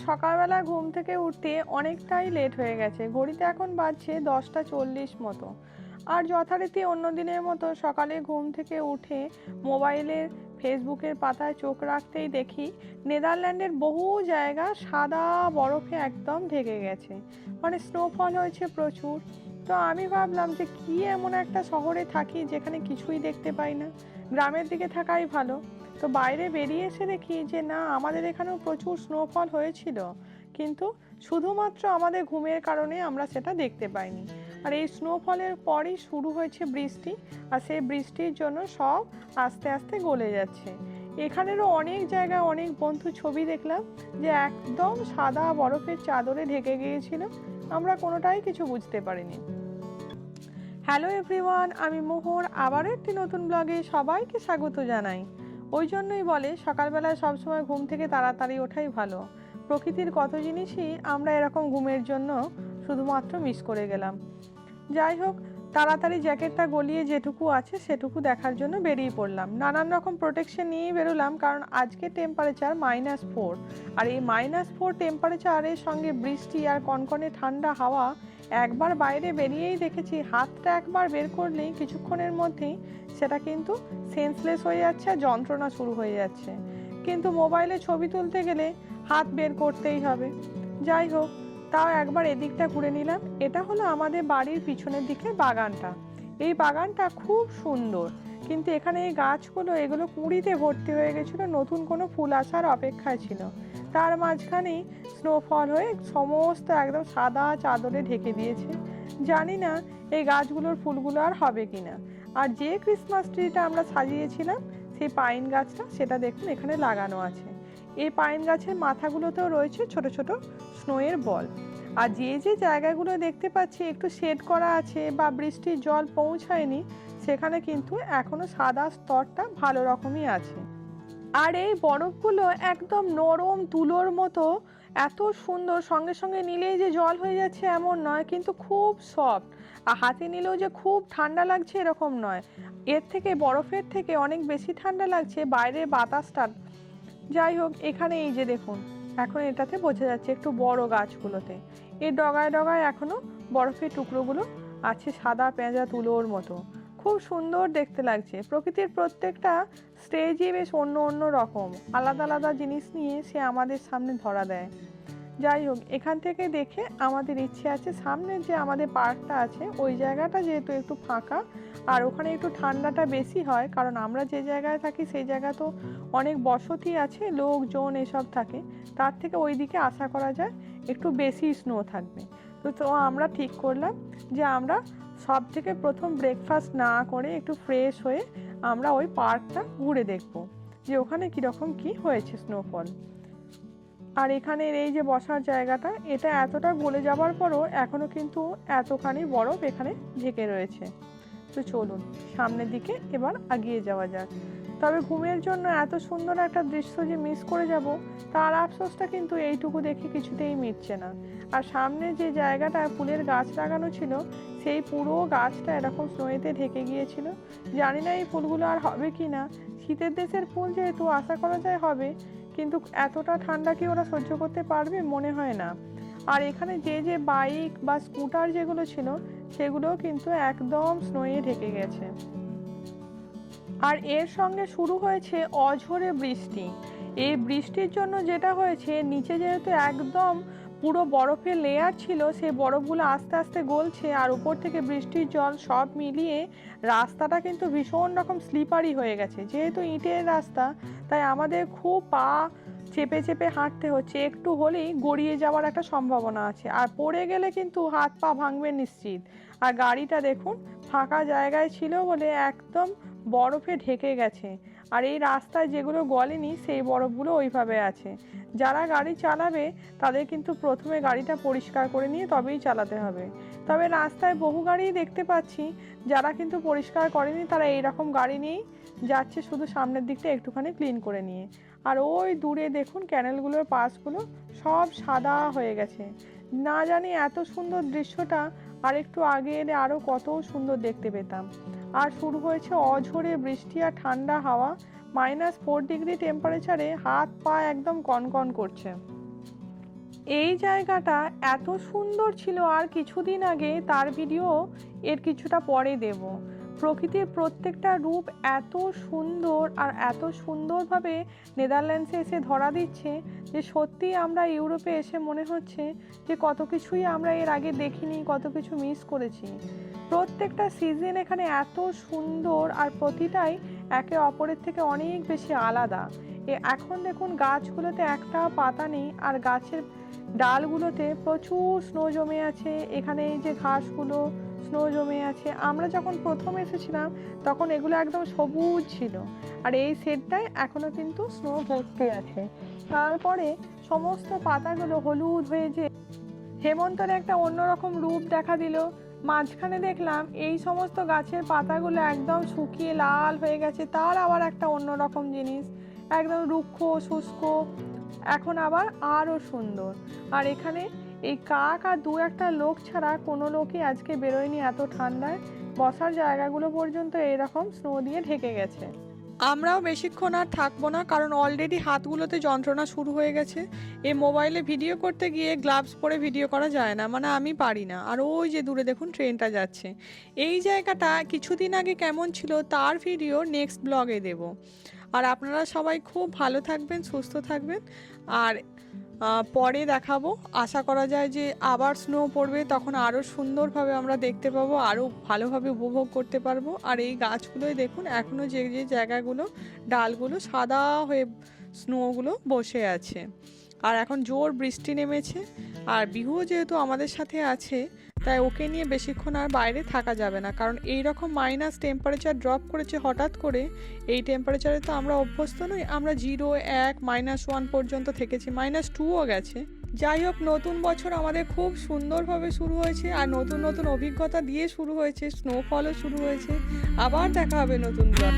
সকালবেলা ঘুম থেকে উঠতে অনেকটাই লেট হয়ে গেছে। ঘড়িতে এখন বাজছে 10টা 40 মতো। আর যথারীতি অন্য দিনের মতো সকালে ঘুম থেকে উঠে মোবাইলের ফেসবুকের পাতায় চোখ রাখতেই দেখি নেদারল্যান্ডের বহু জায়গা সাদা বরফে একদম ঢেকে গেছে। মানে স্নোফল হয়েছে প্রচুর। তো আমি ভাবলাম যে কি এমন একটা শহরে থাকি যেখানে কিছুই দেখতে পাই না, গ্রামের দিকে থাকাই ভালো। তো বাইরে বেরিয়ে এসে দেখি যে না, আমাদের এখানেও প্রচুর স্নোফল হয়েছিল, কিন্তু শুধুমাত্র আমাদের ঘুমের কারণে আমরা সেটা দেখতে পাইনি। আর এই স্নোফলের পরই শুরু হয়েছে বৃষ্টি, আর সেই বৃষ্টির জন্য সব আস্তে আস্তে গলে যাচ্ছে। এখানেরও অনেক জায়গায় অনেক বন্ধু ছবি দেখলাম যে একদম সাদা বরফের চাদরে ঢেকে গিয়েছিল, আমরা কোনোটাই কিছু বুঝতে পারিনি। হ্যালো এভরিওয়ান, আমি মোহর আবারও একটি নতুন ব্লগে সবাইকে স্বাগত জানাই। ওই জন্যই বলে সকালবেলায় সবসময় ঘুম থেকে তাড়াতাড়ি ওঠাই ভালো। প্রকৃতির কত জিনিসই আমরা এরকম ঘুমের জন্য শুধুমাত্র মিস করে গেলাম। যাই হোক, তাড়াতাড়ি জ্যাকেটটা গলিয়ে যেটুকু আছে সেটুকু দেখার জন্য বেরিয়ে পড়লাম। নানান রকম প্রোটেকশন নিয়েই বেরোলাম, কারণ আজকে টেম্পারেচার -4। আর এই -4 টেম্পারেচারের সঙ্গে বৃষ্টি আর কনকনে ঠান্ডা হাওয়া, একবার বাইরে বেরিয়েই দেখেছি হাতটা একবার বের করলেই কিছুক্ষণের মধ্যেই সেটা কিন্তু সেন্সলেস হয়ে যাচ্ছে আর যন্ত্রণা শুরু হয়ে যাচ্ছে। কিন্তু মোবাইলে ছবি তুলতে গেলে হাত বের করতেই হবে। যাই হোক, তাও একবার এদিকটা ঘুরে নিলাম। এটা হলো আমাদের বাড়ির পিছনের দিকে বাগানটা। এই বাগানটা খুব সুন্দর, কিন্তু এখানে এই গাছগুলো এগুলো কুঁড়িতে ভর্তি হয়ে গেছিলো, নতুন কোনো ফুল আসার অপেক্ষায় ছিল। তার মাঝখানেই স্নোফল হয়ে সমস্ত একদম সাদা চাদরে ঢেকে দিয়েছে। জানি না এই গাছগুলোর ফুলগুলো আর হবে কিনা। আর যে ক্রিসমাস ট্রিটা আমরা সাজিয়েছিলাম, সেই পাইন গাছটা, সেটা দেখুন এখানে লাগানো আছে। এই পাইন গাছের মাথাগুলোতেও রয়েছে ছোট ছোট স্নোয়ের বল। আর যে যে জায়গাগুলো দেখতে পাচ্ছি একটু শেড করা আছে বা বৃষ্টির জল পৌঁছায়নি, সেখানে কিন্তু এখনো সাদা স্তরটা ভালো রকমই আছে। আর এই বরফগুলো একদম নরম তুলোর মতো, এত সুন্দর, সঙ্গে সঙ্গে নিলেই যে জল হয়ে যাচ্ছে এমন নয়, কিন্তু খুব সফট। আর হাতে নিলেও যে খুব ঠান্ডা লাগছে এরকম নয়, এর থেকে, বরফের থেকে অনেক বেশি ঠান্ডা লাগছে বাইরের বাতাসটা। যাই হোক, এখানে এই যে দেখুন, এখন এটাতে বোঝা যাচ্ছে একটু বড় গাছগুলোতে এই ডগায় ডগায় এখনো বরফের টুকরোগুলো আছে, সাদা পেঁজা তুলোর মতো। খুব সুন্দর দেখতে লাগছে। প্রকৃতির প্রত্যেকটা স্টেজই বেশ অন্য অন্য রকম, আলাদা আলাদা জিনিস নিয়ে সে আমাদের সামনে ধরা দেয়। যাই হোক, এখান থেকে দেখে আমাদের ইচ্ছে আছে সামনে যে আমাদের পার্কটা আছে ওই জায়গাটা যেহেতু একটু ফাঁকা, আর ওখানে একটু ঠান্ডাটা বেশি হয়, কারণ আমরা যে জায়গায় থাকি সেই জায়গা তো অনেক বসতি আছে, লোকজন এসব থাকে, তার থেকে ওই দিকে আশা করা যায় একটু বেশি স্নো থাকবে। তো আমরা ঠিক করলাম যে আমরা সব থেকে প্রথম ব্রেকফাস্ট না করে একটু ফ্রেশ হয়ে আমরা ওই পার্কটা ঘুরে দেখব যে ওখানে কীরকম কি হয়েছে স্নোফল। আর এখানের এই যে বসার জায়গাটা, এটা এতটা গলে যাবার পরও এখনো কিন্তু এতখানি বরফ এখানে ঢেকে রয়েছে। তো চলুন সামনের দিকে এবার এগিয়ে যাওয়া যাক। তবে ঘুমের জন্য এত সুন্দর একটা দৃশ্য যে মিস করে যাব, তার আফসোসটা কিন্তু এইটুকু দেখে কিছুতেই মিটছে না। আর সামনে যে জায়গাটা ফুলের গাছ লাগানো ছিল, সেই পুরো গাছটা এরকম স্নোয়েতে ঢেকে গিয়েছিল। জানি না এই ফুলগুলো আর হবে কি না। শীতের দেশের ফুল যেহেতু আশা করা যায় হবে, কিন্তু এতটা ঠান্ডা কি ওরা সহ্য করতে পারবে? মনে হয় না। আর এখানে যে যে বাইক বা স্কুটার যেগুলো ছিল, সেগুলোও কিন্তু একদম স্নোয়ে ঢেকে গেছে। আর এর সঙ্গে শুরু হয়েছে অঝোরে বৃষ্টি। এই বৃষ্টির জন্য যেটা হয়েছে, নিচে যেহেতু একদম পুরো বরফের লেয়ার ছিল, সেই বরফগুলো আস্তে আস্তে গলছে, আর উপর থেকে বৃষ্টির জল সব মিলিয়ে রাস্তাটা কিন্তু ভীষণ রকম স্লিপারি হয়ে গেছে। যেহেতু ইটের রাস্তা, তাই আমাদের খুব পা চেপে চেপে হাঁটতে হচ্ছে, একটু হলেই গড়িয়ে যাওয়ার একটা সম্ভাবনা আছে, আর পড়ে গেলে কিন্তু হাত পা ভাঙবে নিশ্চিত। আর গাড়িটা দেখুন ফাঁকা জায়গায় ছিল বলে একদম বরফে ঢেকে গেছে। আর এই রাস্তায় যেগুলো গলেনি সেই বরফগুলো ওইভাবে আছে। যারা গাড়ি চালাবে তাদের কিন্তু প্রথমে গাড়িটা পরিষ্কার করে নিয়ে তবেই চালাতে হবে। তবে রাস্তায় বহু গাড়িই দেখতে পাচ্ছি যারা কিন্তু পরিষ্কার করেনি, তারা এইরকম গাড়ি নিয়েই যাচ্ছে, শুধু সামনের দিকটা একটুখানি ক্লিন করে নিয়ে। আর ওই দূরে দেখুন ক্যানেলগুলোর পাশগুলো সব সাদা হয়ে গেছে। না জানি এত সুন্দর দৃশ্যটা আর একটু আগে এলে আরও কত সুন্দর দেখতে পেতাম। আর শুরু হয়েছে অঝোরে বৃষ্টি আর ঠান্ডা হাওয়া। -4 ডিগ্রি টেম্পারেচারে হাত পা একদম কনকন করছে। এই জায়গাটা এত সুন্দর ছিল, আর কিছুদিন আগে তার ভিডিও এর কিছুটা পরে দেব। প্রকৃতির প্রত্যেকটা রূপ এত সুন্দর আর এত সুন্দরভাবে নেদারল্যান্ডসে এসে ধরা দিচ্ছে যে সত্যি আমরা ইউরোপে এসে মনে হচ্ছে যে কত কিছুই আমরা এর আগে দেখিনি, কত কিছু মিস করেছি। প্রত্যেকটা সিজন এখানে এত সুন্দর, আর প্রতিটাই একে অপরের থেকে অনেক বেশি আলাদা। এখন দেখুন গাছগুলোতে একটা পাতা নেই, আর গাছের ডালগুলোতে প্রচুর স্নো জমে আছে। এখানে এই যে ঘাসগুলো স্নো জমে আছে, আমরা যখন প্রথম এসেছিলাম তখন এগুলো একদম সবুজ ছিল, আর এই সেটটায় এখনো কিন্তু স্নো ভর্তি আছে। তারপরে সমস্ত পাতাগুলো হলুদ হয়ে যে হেমন্তের একটা অন্যরকম রূপ দেখা দিল। মাঝখানে দেখলাম এই সমস্ত গাছের পাতাগুলো একদম শুকিয়ে লাল হয়ে গেছে, তার আবার একটা অন্যরকম জিনিস, একদম রুক্ষ শুষ্ক, এখন আবার আরও সুন্দর। আর এখানে এই কাক আর দু একটা লোক ছাড়া কোনো লোকই আজকে বেরোয়নি এত ঠান্ডায়। বসার জায়গাগুলো পর্যন্ত এরকম স্নো দিয়ে ঢেকে গেছে। আমরাও বেশিক্ষণ আর থাকবো না, কারণ অলরেডি হাতগুলোতে যন্ত্রণা শুরু হয়ে গেছে। এই মোবাইলে ভিডিও করতে গিয়ে গ্লাভস পরে ভিডিও করা যায় না, মানে আমি পারি না। আর ওই যে দূরে দেখুন ট্রেনটা যাচ্ছে। এই জায়গাটা কিছুদিন আগে কেমন ছিল তার ভিডিও নেক্সট ব্লগে দেব। আর আপনারা সবাই খুব ভালো থাকবেন, সুস্থ থাকবেন, আর পরে দেখাবো। আশা করা যায় যে আবার স্নো পড়বে, তখন আরও সুন্দরভাবে আমরা দেখতে পাবো, আরও ভালোভাবে উপভোগ করতে পারবো। আর এই গাছগুলোই দেখুন এখনও যে যে জায়গাগুলো ডালগুলো সাদা হয়ে স্নোগুলো বসে আছে। আর এখন জোর বৃষ্টি নেমেছে, আর বিহুও যেহেতু আমাদের সাথে আছে তাই ওকে নিয়ে বেশিক্ষণ আর বাইরে থাকা যাবে না, কারণ এই রকম মাইনাস টেম্পারেচার ড্রপ করেছে হঠাৎ করে। এই টেম্পারেচারে তো আমরা অভ্যস্ত নই, আমরা 0, 1, -1 পর্যন্ত থেকেছি, -2ও গেছে। যাই হোক, নতুন বছর আমাদের খুব সুন্দরভাবে শুরু হয়েছে, আর নতুন নতুন অভিজ্ঞতা দিয়ে শুরু হয়েছে, স্নোফলও শুরু হয়েছে। আবার দেখা হবে নতুন ব্লগ।